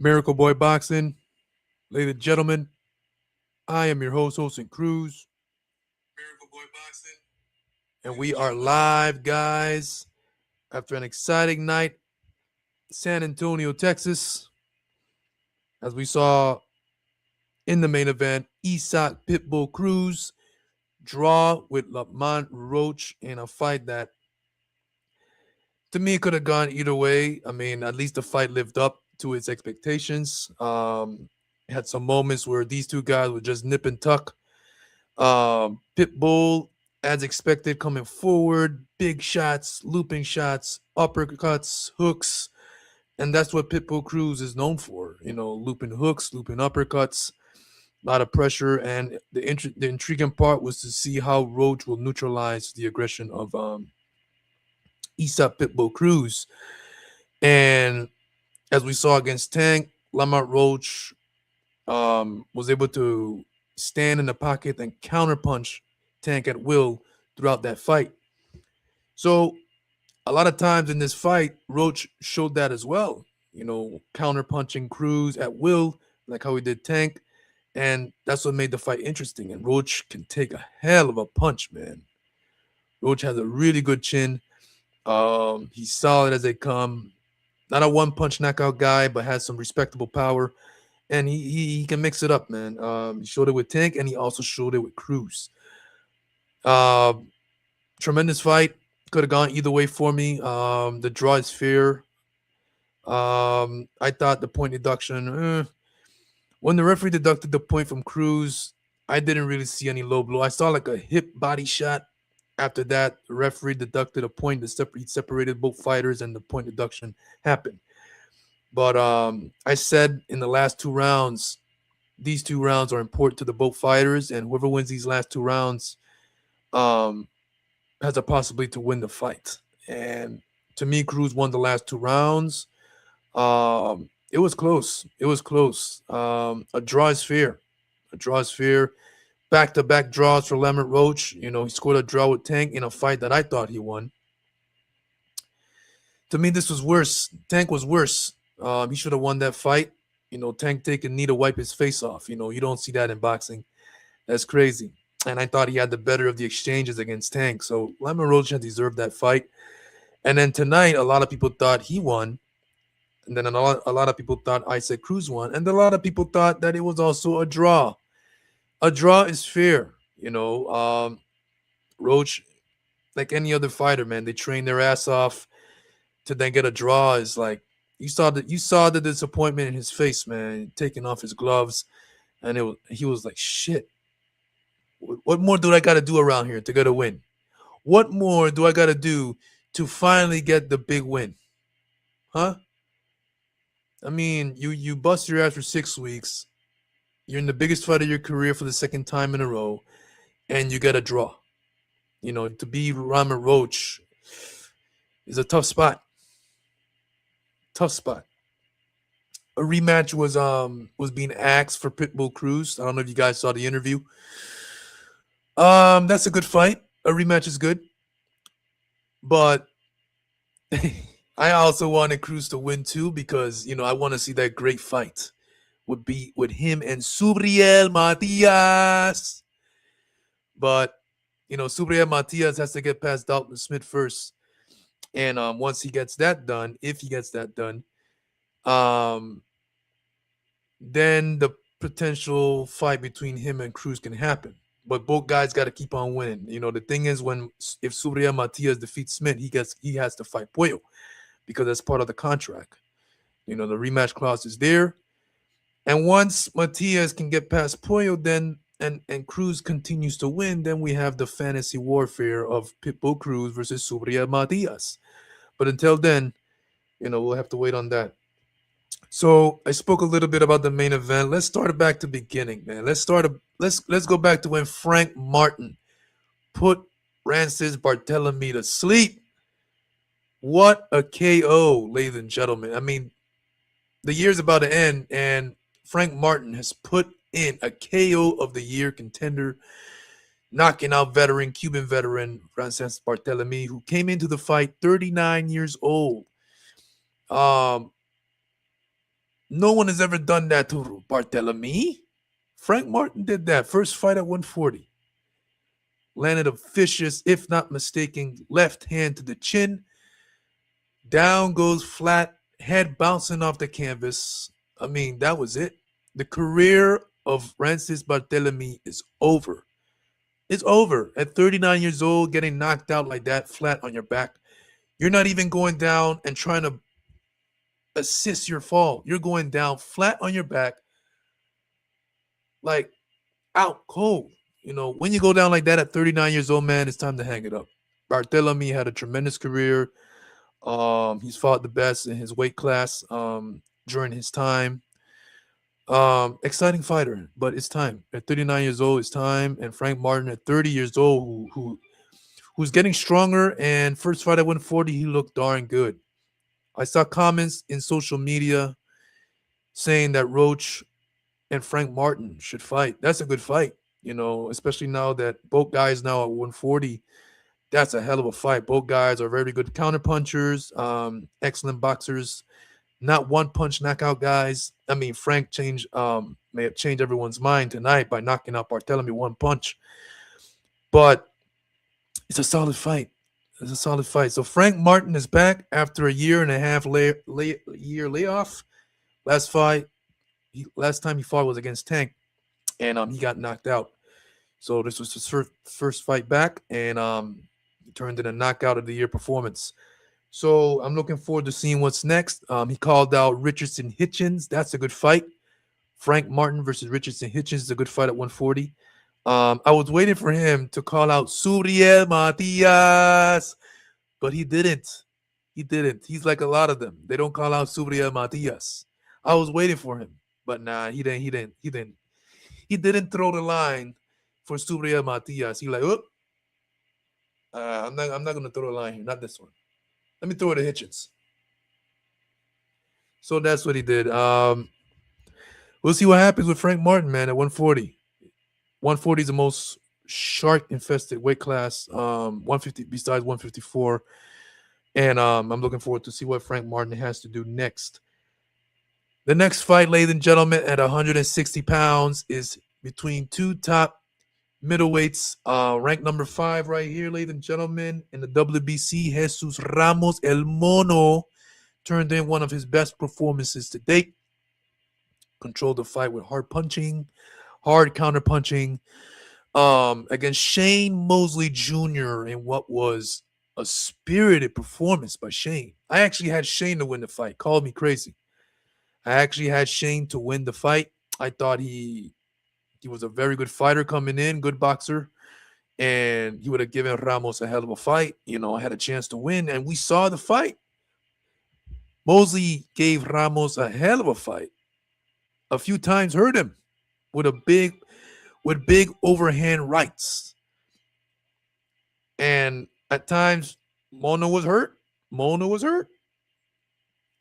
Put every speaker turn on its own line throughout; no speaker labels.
Miracle Boy Boxing. Ladies and gentlemen, I am your host, hosting Cruz. Miracle Boy Boxing. And we are live, guys, after an exciting night, San Antonio, Texas, as we saw in the main event, Issac Pitbull Cruz draw with Lamont Roach in a fight that, to me, could have gone either way. I mean, at least the fight lived up to its expectations. Had some moments where these two guys would just nip and tuck. Pitbull, as expected, coming forward, big shots, looping shots, uppercuts, hooks, and that's what Pitbull Cruz is known for. Looping hooks, looping uppercuts, a lot of pressure, and the intriguing part was to see how Roach will neutralize the aggression of Issac Pitbull Cruz. And as we saw against Tank, Lamont Roach was able to stand in the pocket and counterpunch Tank at will throughout that fight. So a lot of times in this fight, Roach showed that as well. Counterpunching Cruz at will, like how he did Tank. And that's what made the fight interesting. And Roach can take a hell of a punch, man. Roach has a really good chin. He's solid as they come. Not a one-punch knockout guy, but has some respectable power. And he can mix it up, man. He showed it with Tank, and he also showed it with Cruz. Tremendous fight. Could have gone either way for me. The draw is fair. I thought the point deduction, when the referee deducted the point from Cruz, I didn't really see any low blow. I saw like a hip body shot. After that, the referee deducted a point that separated both fighters, and the point deduction happened. But I said in the last two rounds, these two rounds are important to the both fighters, and whoever wins these last two rounds has a possibility to win the fight. And to me, Cruz won the last two rounds. It was close. It was close. A draw is fair. A draw is fair. Back-to-back draws for Lamont Roach. He scored a draw with Tank in a fight that I thought he won. To me, this was worse. Tank was worse. He should have won that fight. Tank taking knee to wipe his face off. You don't see that in boxing. That's crazy. And I thought he had the better of the exchanges against Tank. So Lamont Roach had deserved that fight. And then tonight, a lot of people thought he won. And then a lot of people thought Isaac Cruz won. And a lot of people thought that it was also a draw. A draw is fair. Roach, like any other fighter, man, they train their ass off to then get a draw. Is like, you saw the disappointment in his face, man, taking off his gloves. And he was like, shit. What more do I got to do around here to get a win? What more do I got to do to finally get the big win? Huh? I mean, you bust your ass for 6 weeks. You're in the biggest fight of your career for the second time in a row, and you get a draw. To be Lamont Roach is a tough spot. Tough spot. A rematch was being asked for Pitbull Cruz. I don't know if you guys saw the interview. That's a good fight. A rematch is good. But I also wanted Cruz to win too, because I want to see that great fight with him and Subriel Matias. But Subriel Matias has to get past Dalton Smith first. And once he gets that done, if he gets that done, then the potential fight between him and Cruz can happen. But both guys got to keep on winning. The thing is, if Subriel Matias defeats Smith, he has to fight Puello, because that's part of the contract. The rematch clause is there. And once Matias can get past Puello, then and Cruz continues to win, then we have the fantasy warfare of Pitbull Cruz versus Subriel Matias. But until then, we'll have to wait on that. So I spoke a little bit about the main event. Let's start back to the beginning, man. Let's go back to when Frank Martin put Francis Barthélemy to sleep. What a KO, ladies and gentlemen. I mean, the year's about to end, and Frank Martin has put in a KO of the year contender, knocking out Cuban veteran Francis Barthélemy, who came into the fight 39 years old. No one has ever done that to Barthélemy. Frank Martin did that. First fight at 140. Landed a vicious, if not mistaken, left hand to the chin. Down goes flat, head bouncing off the canvas. I mean, that was it. The career of Francis Barthélemy is over. It's over. At 39 years old, getting knocked out like that, flat on your back. You're not even going down and trying to assist your fall. You're going down flat on your back, like out cold. You know, when you go down like that at 39 years old, man, it's time to hang it up. Barthélemy had a tremendous career. He's fought the best in his weight class during his time. Exciting fighter, but it's time. At 39 years old, it's time. And Frank Martin at 30 years old, who's getting stronger. And first fight at 140, he looked darn good. I saw comments in social media saying that Roach and Frank Martin should fight. That's a good fight, you know, especially now that both guys now at 140. That's a hell of a fight. Both guys are very good counterpunchers, excellent boxers, not one punch knockout guys. I mean, Frank may have changed everyone's mind tonight by knocking out Barthélemy one punch, but it's a solid fight. It's a solid fight. So Frank Martin is back after a year and a half year layoff. Last time he fought was against Tank, and he got knocked out. So this was his first fight back, and he turned in a knockout of the year performance. So I'm looking forward to seeing what's next. He called out Richardson Hitchens. That's a good fight. Frank Martin versus Richardson Hitchens is a good fight at 140. I was waiting for him to call out Suriel Matias, but he didn't. He didn't. He's like a lot of them. They don't call out Suriel Matias. I was waiting for him, but nah, he didn't. He didn't throw the line for Suriel Matias. He like, oh, I'm not gonna throw the line here. Not this one. Let me throw it to Hitchens. So that's what he did. We'll see what happens with Frank Martin, man, at 140. 140 is the most shark-infested weight class, 150 besides 154. And I'm looking forward to see what Frank Martin has to do next. The next fight, ladies and gentlemen, at 160 pounds is between two top middleweights, ranked number 5 right here, ladies and gentlemen, in the WBC. Jesus Ramos El Mono turned in one of his best performances to date. Controlled the fight with hard counter punching against Shane Mosley Jr. in what was a spirited performance by Shane. I actually had Shane to win the fight. Called me crazy. I actually had Shane to win the fight. I thought he was a very good fighter coming in, good boxer, and he would have given Ramos a hell of a fight. You know, I had a chance to win, and we saw the fight. Mosley gave Ramos a hell of a fight. A few times hurt him with big overhand rights. And at times, Mono was hurt.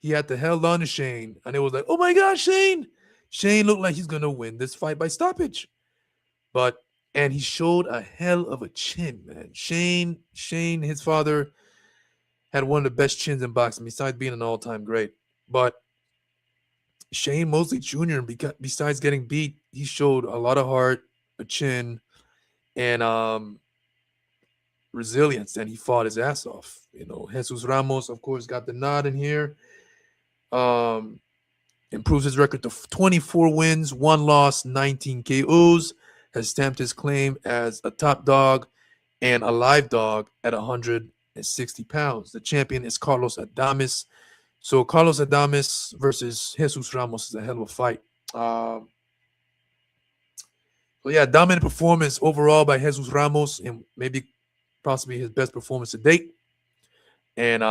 He had to held on to Shane, and it was like, oh my gosh, Shane! Shane looked like he's gonna win this fight by stoppage, and he showed a hell of a chin, man. Shane, his father had one of the best chins in boxing, besides being an all-time great. But Shane Mosley Jr., besides getting beat, he showed a lot of heart, a chin, and resilience, and he fought his ass off. You know, Jesus Ramos, of course, got the nod in here. Improves his record to 24 wins, 1 loss, 19 KOs, has stamped his claim as a top dog and a live dog at 160 pounds. The champion is Carlos Adames. So Carlos Adames versus Jesus Ramos is a hell of a fight. So yeah, dominant performance overall by Jesus Ramos, and maybe possibly his best performance to date. And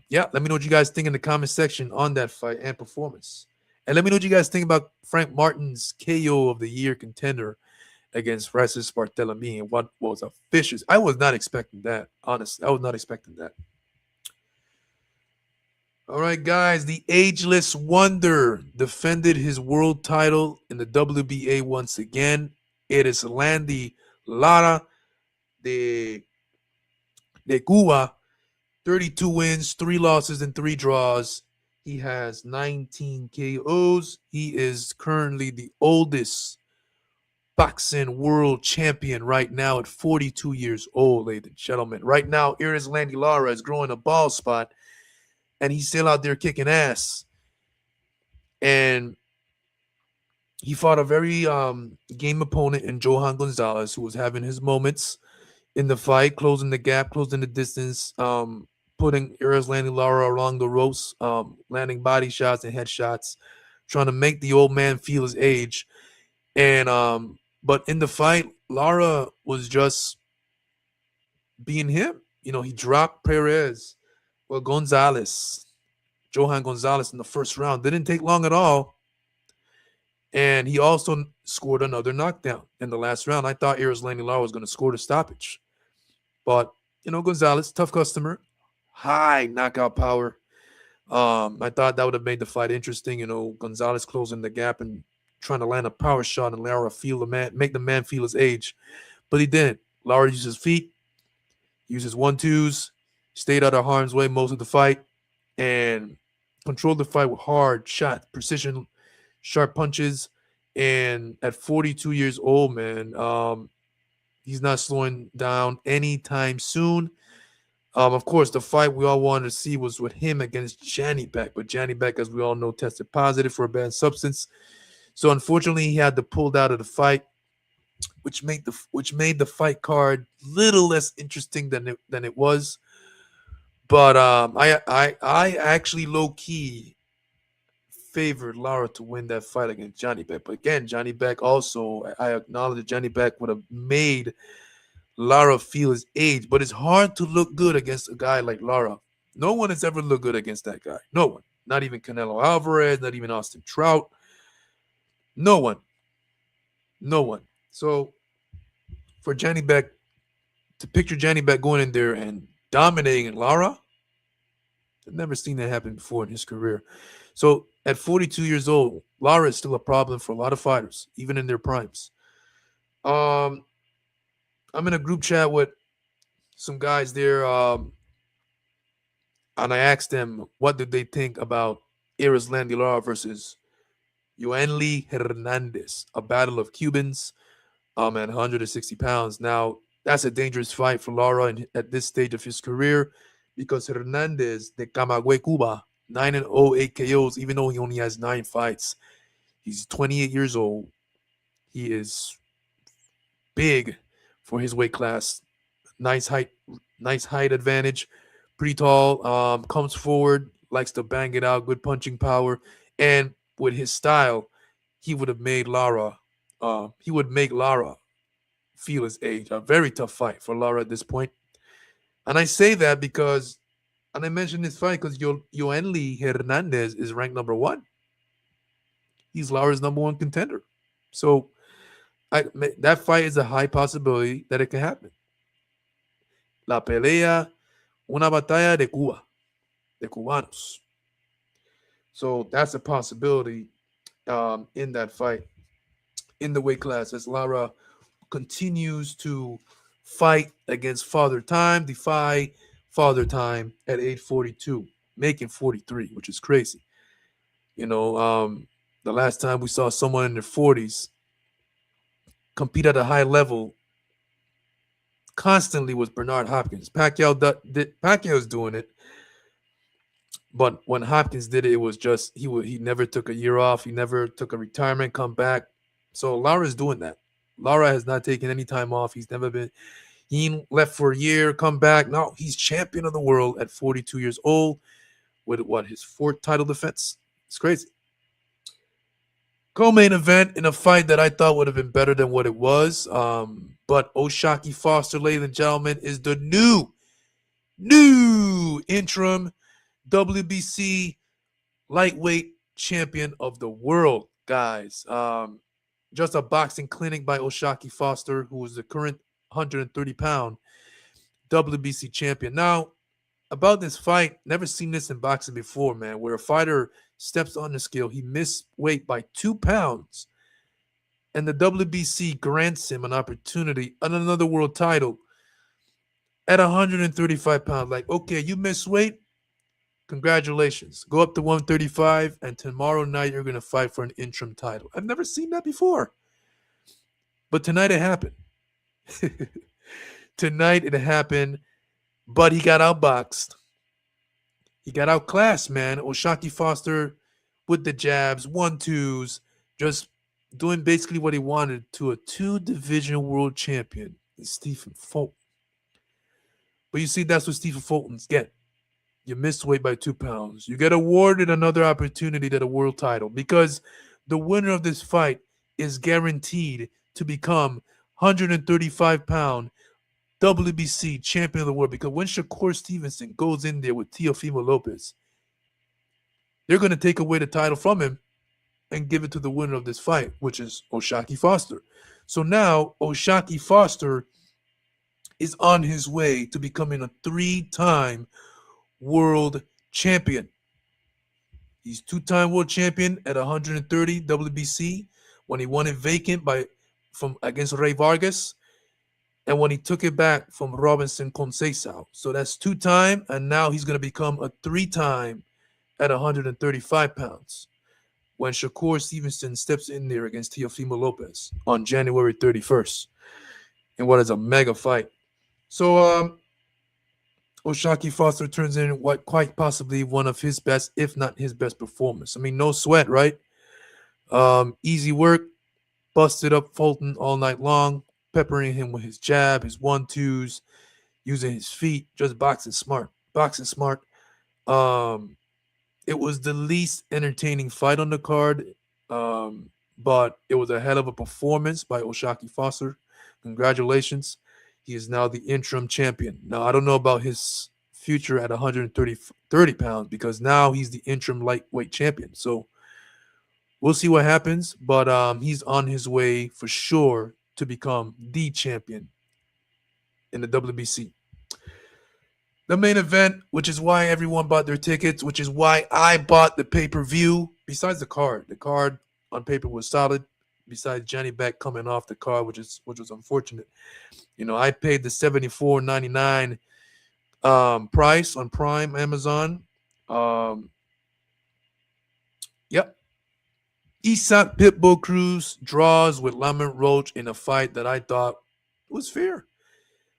yeah, let me know what you guys think in the comment section on that fight and performance. And let me know what you guys think about Frank Martin's KO of the year contender against Francis Barthélemy, and what was a vicious. I was not expecting that. Honestly, I was not expecting that. All right, guys, the ageless wonder defended his world title in the WBA once again. It is Landy Lara de Cuba. 32 wins, 3 losses, and 3 draws. He has 19 KOs. He is currently the oldest boxing world champion right now at 42 years old, ladies and gentlemen. Right now, Landy Lara is growing a bald spot, and he's still out there kicking ass. And he fought a very game opponent in Johan Gonzalez, who was having his moments in the fight, closing the gap, closing the distance, putting Landy Lara along the ropes, landing body shots and headshots, trying to make the old man feel his age. And but in the fight, Lara was just being him. He dropped Johan Gonzalez in the first round. Didn't take long at all. And he also scored another knockdown in the last round. I thought Landy Lara was going to score the stoppage. But, Gonzalez, tough customer, high knockout power. I thought that would have made the fight interesting. Gonzalez closing the gap and trying to land a power shot and Lara make the man feel his age. But he didn't. Lara used his feet, uses 1-2s, stayed out of harm's way most of the fight, and controlled the fight with hard shots, precision, sharp punches. And at 42 years old, man, he's not slowing down anytime soon. Of course, the fight we all wanted to see was with him against Janny Beck, but Janny Beck, as we all know, tested positive for a banned substance. So unfortunately, he had to pull out of the fight, which made the fight card little less interesting than it was. But I actually low key favored Lara to win that fight against Johnny Beck. But again, Johnny Beck also, I acknowledge that Johnny Beck would have made Lara feel his age, but it's hard to look good against a guy like Lara. No one has ever looked good against that guy. No one. Not even Canelo Alvarez, not even Austin Trout. No one. No one. So for Johnny Beck, to picture Johnny Beck going in there and dominating Lara, I've never seen that happen before in his career. So at 42 years old, Lara is still a problem for a lot of fighters, even in their primes. I'm in a group chat with some guys there, and I asked them what did they think about Landy Lara versus Yoanli Hernandez, a battle of Cubans at 160 pounds. Now, that's a dangerous fight for Lara at this stage of his career because Hernandez de Camagüey, Cuba, 9-0, 8 KOs, even though he only has 9 fights. He's 28 years old. He is big for his weight class. Nice height advantage. Pretty tall. Comes forward, likes to bang it out. Good punching power, and with his style, he would make Lara feel his age. A very tough fight for Lara at this point. And I say that because, and I mentioned this fight because Yoanli Hernandez is ranked number 1. He's Lara's number 1 contender. So that fight is a high possibility that it can happen. La pelea, una batalla de Cuba, de cubanos. So that's a possibility in that fight, in the weight class, as Lara continues to fight against Father Time, defy Father Time at age 42, making 43, which is crazy. The last time we saw someone in their 40s compete at a high level constantly was Bernard Hopkins. Pacquiao's doing it, but when Hopkins did it, it was just he never took a year off. He never took a retirement, come back. So Lara's doing that. Lara has not taken any time off. He left for a year, come back. No, he's champion of the world at 42 years old with his 4th title defense. It's crazy. Co-main event in a fight that I thought would have been better than what it was. But O'Shaquie Foster, ladies and gentlemen, is the new interim WBC lightweight champion of the world, guys. Just a boxing clinic by O'Shaquie Foster, who is the current 130-pound WBC champion. Now, about this fight, never seen this in boxing before, man, where a fighter steps on the scale, he missed weight by 2 pounds, and the WBC grants him an opportunity on another world title at 135 pounds. Like, okay, you missed weight, Congratulations. Go up to 135, and tomorrow night you're going to fight for an interim title. I've never seen that before. But tonight it happened. Tonight it happened, but he got outboxed. He got outclassed, man. O'Shaquie Foster with the jabs, 1-2s, just doing basically what he wanted to a 2-division world champion, Stephen Fulton. But you see, that's what Stephen Fulton's get. You missed weight by 2 pounds. You get awarded another opportunity to the world title because the winner of this fight is guaranteed to become 135-pound WBC champion of the world. Because when Shakur Stevenson goes in there with Teofimo Lopez, they're going to take away the title from him and give it to the winner of this fight, which is O'Shaquie Foster. So now O'Shaquie Foster is on his way to becoming a 3-time world champion. He's 2-time world champion at 130 WBC when he won it vacant against Rey Vargas, and when he took it back from Robinson Conceição. So that's 2-time, and now he's going to become a 3-time at 135 pounds when Shakur Stevenson steps in there against Teofimo Lopez on January 31st in what is a mega fight. So O'Shaquie Foster turns in what quite possibly one of his best, if not his best performance. I mean, no sweat, right? Easy work, busted up Fulton all night long, peppering him with his jab, his 1-2s, using his feet, just boxing smart. It was the least entertaining fight on the card, but it was a hell of a performance by O'Shaquie Foster. Congratulations. He is now the interim champion. Now, I don't know about his future at 130 pounds because now he's the interim lightweight champion. So we'll see what happens, but he's on his way for sure to become the champion in the WBC. The main event, which is why everyone bought their tickets, which is why I bought the pay-per-view, besides the card. The card on paper was solid, besides Johnny Beck coming off the card, which was unfortunate. You know, I paid the $74.99 price on Prime, Amazon. Yep. Issac Pitbull Cruz draws with Lamont Roach in a fight that I thought was fair.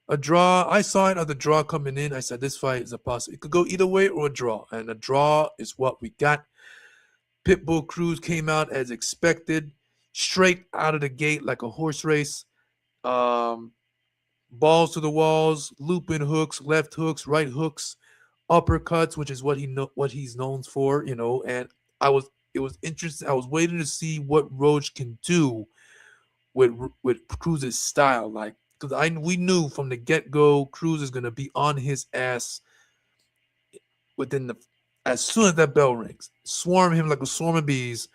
A draw. I saw it as a draw coming in. I said this fight is a possibility. It could go either way or a draw. And a draw is what we got. Pitbull Cruz came out as expected, straight out of the gate like a horse race. Balls to the walls, looping hooks, left hooks, right hooks, uppercuts, which is what he's known for, you know. And it was interesting. I was waiting to see what Roach can do with Cruz's style, like because we knew from the get-go Cruz is gonna be on his ass as soon as that bell rings, swarm him like a swarm of bees.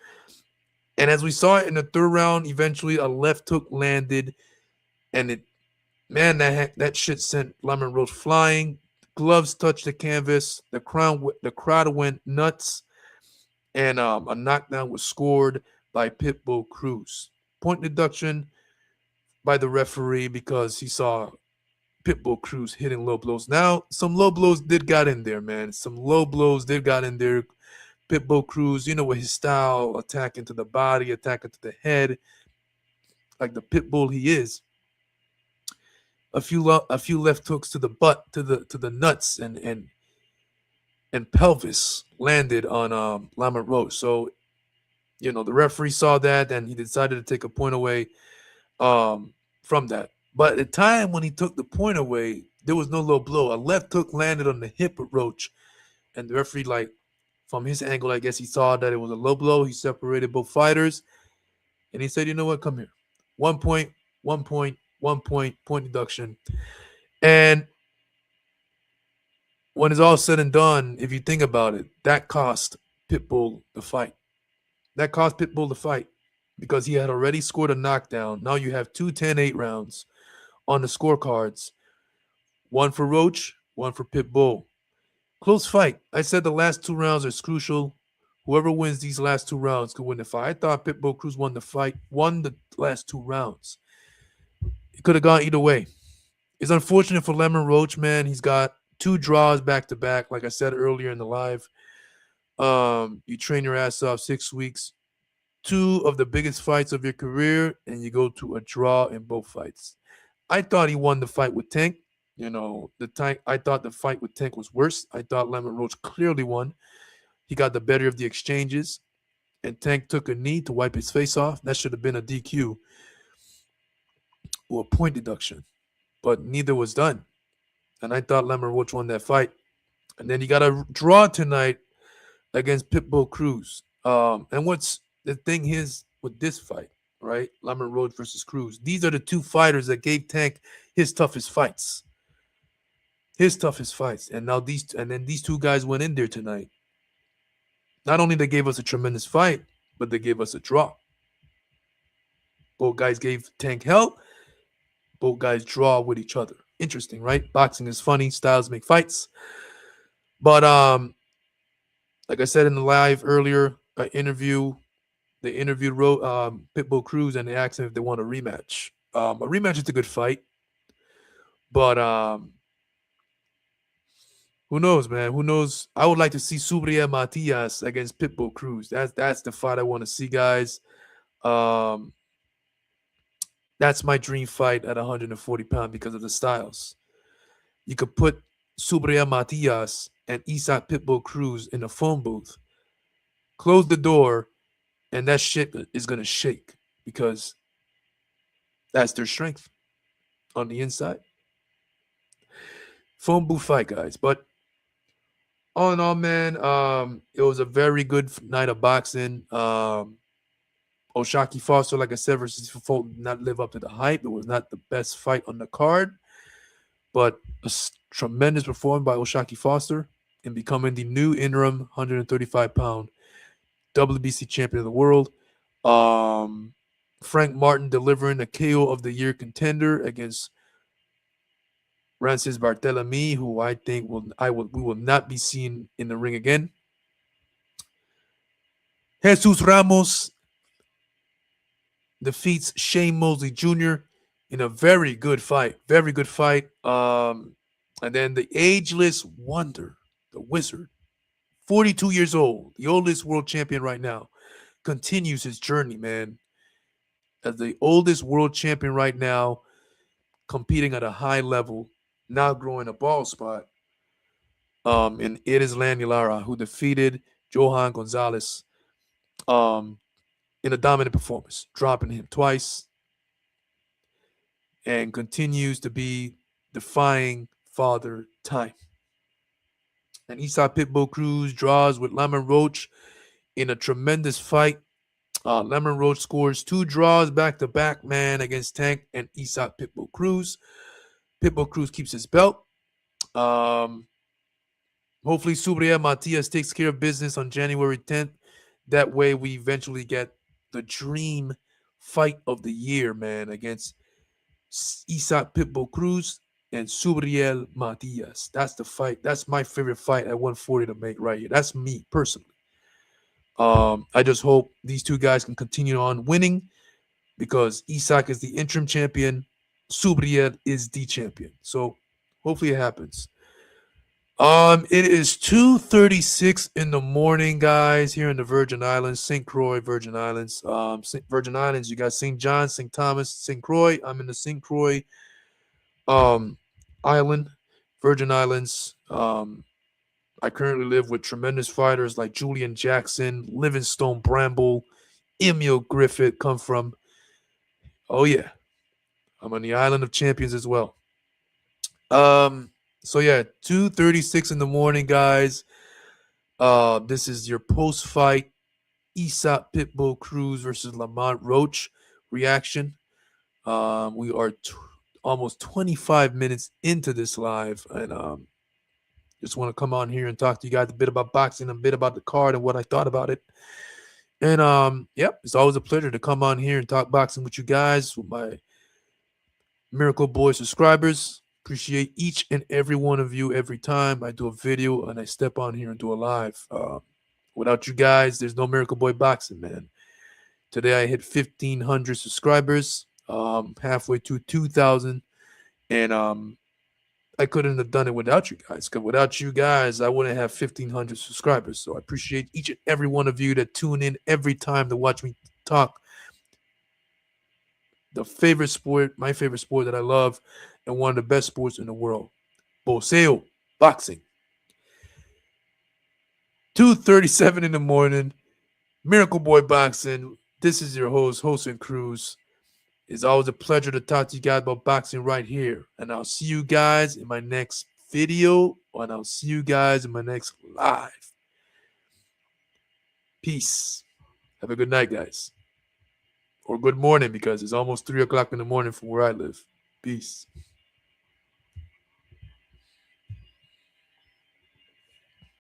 And as we saw it in the third round, eventually a left hook landed, and that shit sent Lamont Roach flying. Gloves touched the canvas. The crowd went nuts, and a knockdown was scored by Pitbull Cruz. Point deduction by the referee because he saw Pitbull Cruz hitting low blows. Now, some low blows did got in there, man. Some low blows did got in there. Pitbull Cruz, you know, with his style, attacking to the body, attacking to the head, like the Pitbull he is. A few left hooks to the butt, to the nuts and pelvis landed on Lamont Roach. So, you know, the referee saw that and he decided to take a point away from that. But at the time when he took the point away, there was no low blow. A left hook landed on the hip of Roach, and the referee, like, from his angle, I guess he saw that it was a low blow. He separated both fighters, and he said, "You know what? Come here. 1 point, 1 point, 1 point, point deduction." And when it's all said and done, if you think about it, that cost Pitbull the fight. That cost Pitbull the fight because he had already scored a knockdown. Now you have 2 10-8 rounds on the scorecards. One for Roach, one for Pitbull. Close fight. I said the last 2 rounds are crucial. Whoever wins these last 2 rounds could win the fight. I thought Pitbull Cruz won the last 2 rounds. It could have gone either way. It's unfortunate for Lamont Roach, man. He's got 2 draws back to back. Like I said earlier in the live, you train your ass off 6 weeks, 2 of the biggest fights of your career, and you go to a draw in both fights. I thought he won the fight with Tank. The Tank. I thought the fight with Tank was worse. I thought Lamont Roach clearly won. He got the better of the exchanges, and Tank took a knee to wipe his face off. That should have been a DQ or a point deduction, but neither was done. And I thought Lamont Roach won that fight. And then he got a draw tonight against Pitbull Cruz. And what's the thing is with this fight, right? Lamont Roach versus Cruz. These are the 2 fighters that gave Tank his toughest fights. And now these 2 guys went in there tonight. Not only they gave us a tremendous fight, but they gave us a draw. Both guys gave Tank hell. Both guys draw with each other. Interesting, right? Boxing is funny. Styles make fights. But like I said in the live earlier interview, they interviewed Pitbull Cruz and they asked him if they want a rematch. A rematch is a good fight, but who knows, man? Who knows? I would like to see Subriel Matias against Pitbull Cruz. That's the fight I want to see, guys. That's my dream fight at 140 pounds because of the styles. You could put Subriel Matias and Issac Pitbull Cruz in a phone booth, close the door, and that shit is going to shake because that's their strength on the inside. Phone booth fight, guys. But all in all, man, it was a very good night of boxing. O'Shaquie Foster, like I said, versus Fulton did not live up to the hype. It was not the best fight on the card, but a tremendous performance by O'Shaquie Foster in becoming the new interim 135-pound WBC champion of the world. Frank Martin delivering a KO of the year contender against Francis Barthélemy, who I think we will not be seeing in the ring again. Jesus Ramos defeats Shane Mosley Jr. in a very good fight. Very good fight. And then the ageless wonder, the wizard, 42 years old, the oldest world champion right now, continues his journey, man. As the oldest world champion right now, competing at a high level, now growing a ball spot. And it is Landy Lara who defeated Johan Gonzalez in a dominant performance, dropping him twice, and continues to be defying father time. And Issac Pitbull Cruz draws with Lamont Roach in a tremendous fight. Lamont Roach scores 2 draws back-to-back, man, against Tank and Issac Pitbull Cruz. Pitbull Cruz keeps his belt. Hopefully, Subriel Matias takes care of business on January 10th. That way, we eventually get the dream fight of the year, man, against Issac Pitbull Cruz and Subriel Matias. That's the fight. That's my favorite fight at 140 to make right here. That's me, personally. I just hope these 2 guys can continue on winning because Issac is the interim champion. Subriel is the champion. So hopefully it happens. It is 2:36 in the morning, guys, here in the Virgin Islands, St. Croix, Virgin Islands. Virgin Islands, you got St. John, St. Thomas, St. Croix. I'm in the St. Croix island, Virgin Islands. I currently live with tremendous fighters like Julian Jackson, Livingstone Bramble, Emil Griffith come from. Oh, yeah. I'm on the Island of Champions as well. So, yeah, 2:36 in the morning, guys. This is your post-fight Issac Pitbull Cruz versus Lamont Roach reaction. We are almost 25 minutes into this live, and just want to come on here and talk to you guys a bit about boxing, a bit about the card and what I thought about it. And yep, it's always a pleasure to come on here and talk boxing with you guys, with my Miracle Boy subscribers. Appreciate each and every one of you every time I do a video and I step on here and do a live. Without you guys, there's no Miracle Boy boxing, man. Today I hit 1,500 subscribers, halfway to 2,000, and I couldn't have done it without you guys. Because without you guys, I wouldn't have 1,500 subscribers. So I appreciate each and every one of you that tune in every time to watch me talk. The favorite sport, my favorite sport that I love, and one of the best sports in the world, boxeo, boxing. 2:37 in the morning, Miracle Boy Boxing. This is your host and Cruz. It's always a pleasure to talk to you guys about boxing right here. And I'll see you guys in my next video, and I'll see you guys in my next live. Peace. Have a good night, guys. Or good morning, because it's almost 3 o'clock in the morning from where I live. Peace.